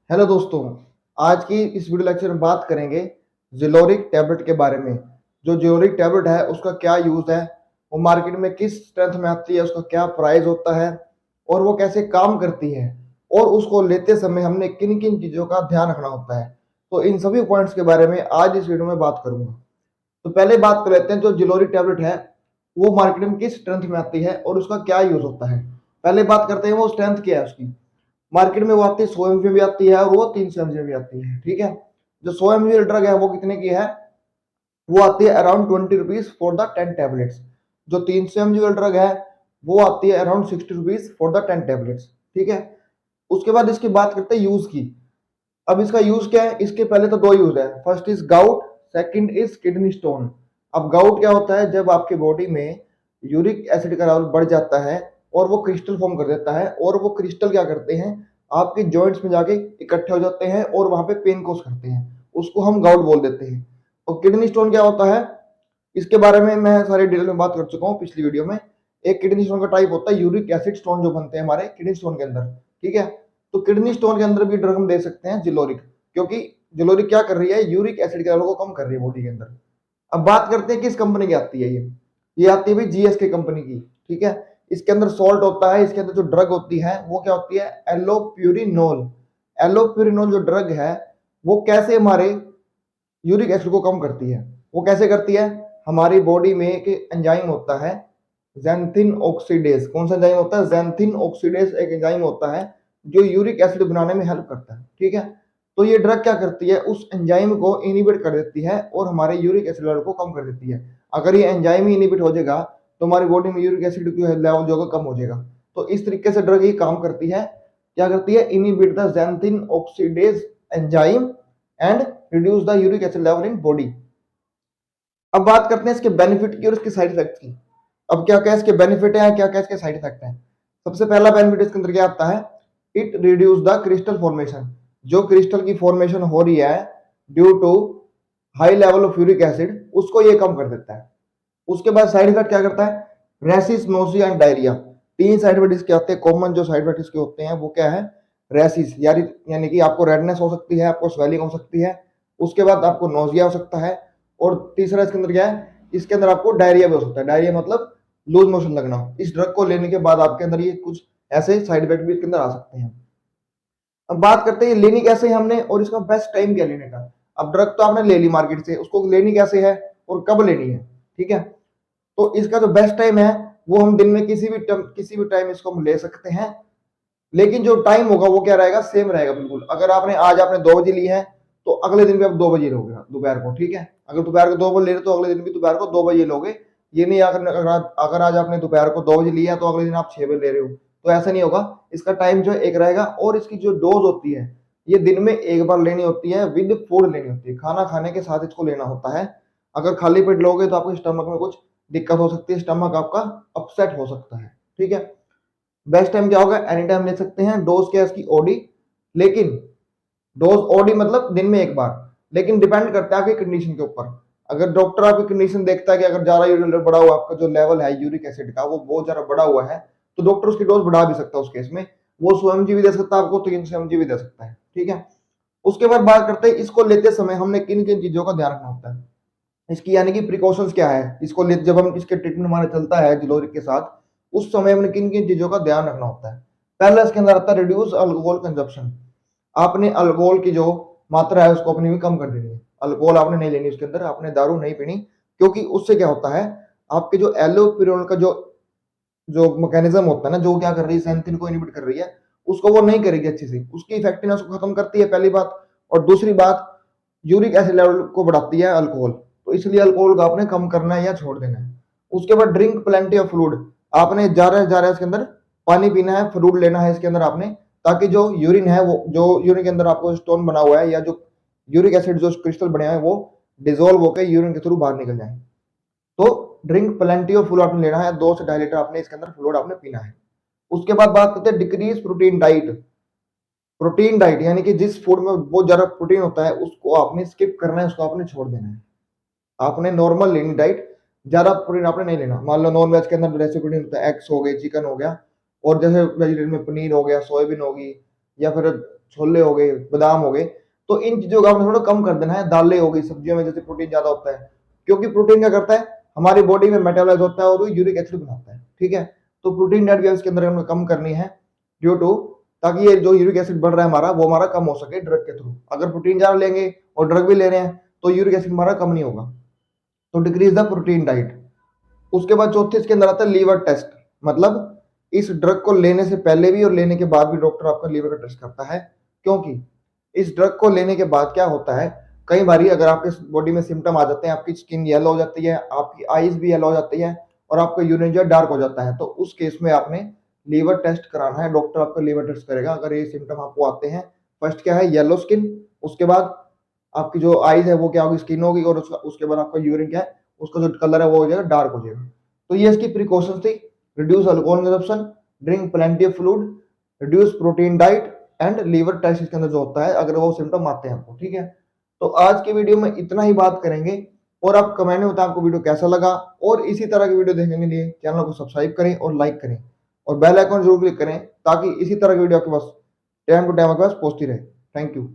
Hello दोस्तों, आज की इस वीडियो लेक्चर में बात करेंगे ज़िलोरिक टैबलेट के बारे में। जो ज़िलोरिक टैबलेट है उसका क्या यूज़ है, वो मार्केट में किस स्ट्रेंथ में आती है, उसका क्या प्राइस होता है और वो कैसे काम करती है और उसको लेते समय हमने किन किन चीज़ों का ध्यान रखना होता है। तो इन सभी पॉइंट्स के बारे में आज इस वीडियो में बात करूंगा। तो पहले बात कर लेते हैं, जो ज़िलोरिक टैबलेट है वो मार्केट में किस स्ट्रेंथ में आती है और उसका क्या यूज़ होता है। पहले बात करते हैं वो स्ट्रेंथ क्या है उसकी। मार्केट में वो आती है 100 mg भी आती है और वो 300 mg भी आती है। ठीक है, जो 100 mg ड्रग है वो कितने की है, वो आती है around 20 rupees for the 10 tablets. जो 300 mg ड्रग है वो आती है around 60 rupees for the 10 tablets. ठीक है, उसके बाद इसकी बात करते हैं यूज की। अब इसका यूज क्या है, इसके पहले तो दो यूज है, first is gout, second is kidney stone. अब गाउट क्या होता है, जब आपके बॉडी में यूरिक एसिड का लेवल बढ़ जाता है और वो क्रिस्टल फॉर्म कर देता है और वो क्रिस्टल क्या करते हैं, आपके जॉइंट्स में जाके इकट्ठे हो जाते हैं और वहां पे पेन कोस करते हैं, उसको हम गाउट बोल देते हैं। और किडनी स्टोन क्या होता है, इसके बारे में मैं सारी डिटेल में बात कर चुका हूँ पिछली वीडियो में। एक किडनी स्टोन का टाइप होता है यूरिक एसिड स्टोन जो बनते हैं हमारे किडनी स्टोन के अंदर। ठीक है, तो किडनी स्टोन के अंदर भी ड्रग हम दे सकते हैं ज़िलोरिक, क्योंकि ज़िलोरिक क्या कर रही है, यूरिक एसिड के लेवल को कम कर रही है बॉडी के अंदर। अब बात करते हैं किस कंपनी की आती है ये आती है भाई जीएसके कंपनी की। ठीक है, इसके अंदर सॉल्ट होता है, इसके अंदर जो ड्रग होती है वो क्या होती है, एलोप्यूरिनोल। एलोप्यूरिनोल जो ड्रग है वो कैसे हमारे यूरिक एसिड को कम करती है, वो कैसे करती है, हमारी बॉडी में एक एंजाइम होता है ज़ैंथिन ऑक्सीडेज। कौन सा एंजाइम होता है, ज़ैंथिन ऑक्सीडेज एक एंजाइम होता है जो यूरिक एसिड बनाने में हेल्प करता है। ठीक है, तो ये ड्रग क्या करती है, उस एंजाइम को इनिबिट कर देती है और हमारे यूरिक एसिड लेवल को कम कर देती है। अगर ये एंजाइम ही इनिबिट हो जाएगा तो हमारी बॉडी में यूरिक एसिड की लेवल जो है कम हो जाएगा। तो इस तरीके से ड्रग ये काम करती है, क्या करती है, inhibit the xanthine oxidase enzyme and reduce the uric acid level in body. अब बात करते हैं इसके बेनिफिट की और इसके साइड इफेक्ट की। अब क्या क्या इसके बेनिफिट है, क्या क्या इसके साइड इफेक्ट है। सबसे पहला बेनिफिट इसके अंदर क्या आता है, it reduce the crystal formation. जो क्रिस्टल की फॉर्मेशन हो रही है due to high level of uric acid, उसको ये कम कर देता है। उसके बाद साइड इफेक्ट क्या करता है, रेसिस, नोसिया एंड डायरिया। तीन साइड इफेक्ट इसके आते हैं, कॉमन जो साइड इफेक्ट इसके होते हैं वो क्या है, रेसिस यानी कि आपको रेडनेस हो सकती है, आपको स्वेलिंग हो सकती है, उसके बाद आपको नोजिया हो सकता है, और तीसरा इसके अंदर क्या है, इसके अंदर आपको डायरिया भी हो सकता है। डायरिया मतलब लूज मोशन लगना। इस ड्रग को लेने के बाद आपके अंदर ये कुछ ऐसे साइड इफेक्ट भी इसके अंदर आ सकते हैं। अब बात करते हैं लेनी कैसे है हमने और इसका बेस्ट टाइम क्या लेने का। अब ड्रग तो आपने ले ली मार्केट से, उसको लेनी कैसे है और कब लेनी है। ठीक है, तो इसका जो बेस्ट टाइम है वो हम दिन में किसी भी टाइम इसको हम ले सकते हैं, लेकिन जो टाइम होगा वो क्या रहेगा, सेम रहेगा बिल्कुल। अगर आपने आज आपने 2 बजे ली है तो अगले दिन भी आप 2 बजे लोगे दोपहर को। ठीक है, अगर दोपहर को 2 बजे ले रहे तो अगले दिन भी दोपहर को 2 बजे लोगे। ये नहीं अगर आज आपने दोपहर को 2 बजे लिया तो अगले दिन आप 6 बजे ले रहे हो, तो ऐसा नहीं होगा। इसका टाइम जो है एक रहेगा, और इसकी जो डोज होती है ये दिन में एक बार लेनी होती है, विद फूड लेनी होती है, खाना खाने के साथ इसको लेना होता है। अगर खाली पेट लोगे तो आपके स्टमक में कुछ दिक्कत हो सकती है, स्टमक आपका अपसेट हो सकता है। ठीक है, बेस्ट टाइम क्या होगा, एनी टाइम ले सकते हैं। डोज क्या है इसकी, ओडी, लेकिन डोज ओडी मतलब दिन में एक बार, लेकिन डिपेंड करता है आपकी कंडीशन के ऊपर। अगर डॉक्टर आपकी कंडीशन देखता है कि अगर ज्यादा यूरिक बढ़ा हुआ, आपका जो लेवल है यूरिक एसिड का वो बहुत ज्यादा बढ़ा हुआ है, तो डॉक्टर उसकी डोज बढ़ा भी सकता है। उस केस में वो 100 mg भी दे सकता है आपको, 300 mg भी दे सकता है। ठीक है, उसके बाद बात करते हैं इसको लेते समय हमने किन किन चीजों का ध्यान रखना होता है, इसकी यानी कि प्रिकॉशंस क्या है। इसको जब हम इसके ट्रीटमेंट हमारा चलता है जिलोरिक के साथ, उस समय हमने किन किन चीजों का ध्यान रखना होता है। पहला इसके अंदर आता है रिड्यूस अल्कोहल कंजप्शन। आपने अल्कोहल की जो मात्रा है उसको अपनी भी कम कर देनी है। अल्कोहल आपने नहीं लेनी उसके अंदर, आपने दारू नहीं पीनी, क्योंकि उससे क्या होता है, आपके जो एलोपेरिनोल का जो जो मैकेनिज्म होता है ना, जो क्या कर रही है, सैंथिन को इनिबिट कर रही है, उसको वो नहीं करेगी अच्छे से, उसकी इफेक्टिवनेस को खत्म करती है, पहली बात। और दूसरी बात, यूरिक एसिड लेवल को बढ़ाती है अल्कोहल, तो इसलिए अल्कोहल को आपने कम करना है या छोड़ देना है। उसके बाद ड्रिंक प्लेंटी ऑफ फ्लूइड। आपने जा रहा है इसके अंदर पानी पीना है, फ्लूइड लेना है इसके अंदर आपने, ताकि जो यूरिन है, वो जो यूरिन के अंदर आपको स्टोन बना हुआ है या जो यूरिक एसिड जो क्रिस्टल बने हैं वो डिजोल्व होकर यूरिन के थ्रू बाहर निकल जाए। तो ड्रिंक प्लेंटी ऑफ फ्लूइड आपने लेना है, 2 से 2.5 लीटर आपने इसके अंदर फ्लूइड आपने पीना है। उसके बाद बात करते हैं decrease protein diet. Protein diet यानी कि जिस फूड में बहुत ज्यादा प्रोटीन होता है उसको आपने स्किप करना है, उसको आपने छोड़ देना है। आपने नॉर्मल लेनी डाइट, ज्यादा प्रोटीन आपने नहीं लेना। मान लो नॉन वेज के अंदर जैसे प्रोटीन होता है, एग्स हो गए, चिकन हो गया, और जैसे वेजिटेरियन में पनीर हो गया, सोयाबीन होगी, या फिर छोले हो गए, बादाम हो गए, तो इन चीजों का आपने थोड़ा कम कर देना है। दालें हो गई, सब्जियों में जैसे प्रोटीन ज्यादा होता है, क्योंकि प्रोटीन क्या करता है, हमारी बॉडी में मेटाबॉलाइज होता है और वो यूरिक एसिड बनाता है, ठीक है। तो प्रोटीन डाइट भी इसके अंदर हमें कम करनी है, ड्यू टू, ताकि ये जो यूरिक एसिड बढ़ रहा है हमारा, वो हमारा कम हो सके ड्रग के थ्रू। अगर प्रोटीन ज्यादा लेंगे और ड्रग भी ले रहे हैं तो यूरिक एसिड हमारा कम नहीं होगा। तो डिक्रीज द प्रोटीन डाइट। उसके बाद चौथे इसके अंदर आता है लीवर टेस्ट, मतलब इस ड्रग को लेने से पहले भी और लेने के बाद भी डॉक्टर आपका लीवर का टेस्ट करता है, क्योंकि इस ड्रग को लेने के बाद क्या होता है, कई बार अगर आपके बॉडी में सिम्टम आ जाते हैं, आपकी स्किन येलो हो जाती है, आपकी आईज भी येलो हो जाती है और आपका यूरिन जो डार्क हो जाता है, तो उस केस में आपने लीवर टेस्ट कराना है। डॉक्टर आपका लीवर टेस्ट करेगा अगर ये सिम्टम आपको आते हैं। फर्स्ट क्या है, येलो स्किन, उसके बाद आपकी जो आईज है वो क्या होगी, स्किन होगी, और उसके बाद आपका यूरिन क्या है, उसका जो कलर है वो हो जाएगा डार्क हो जाएगा। तो ये इसकी प्रिकॉशंस थी। Reduce alcohol consumption, drink plenty of fluid, reduce protein diet and liver test इसके अंदर जो होता है अगर वो सिम्टम आते हैं आपको, ठीक है। तो आज की वीडियो में इतना ही बात करेंगे, और आप कमेंट में बताएं आपको वीडियो कैसा लगा, और इसी तरह की वीडियो देखने के लिए चैनल को सब्सक्राइब करें और लाइक करें, और बेल आइकन जरूर क्लिक करें ताकि इसी तरह की वीडियो आपके पास टाइम टू टाइम आपके पास पहुंचती रहे। Thank you.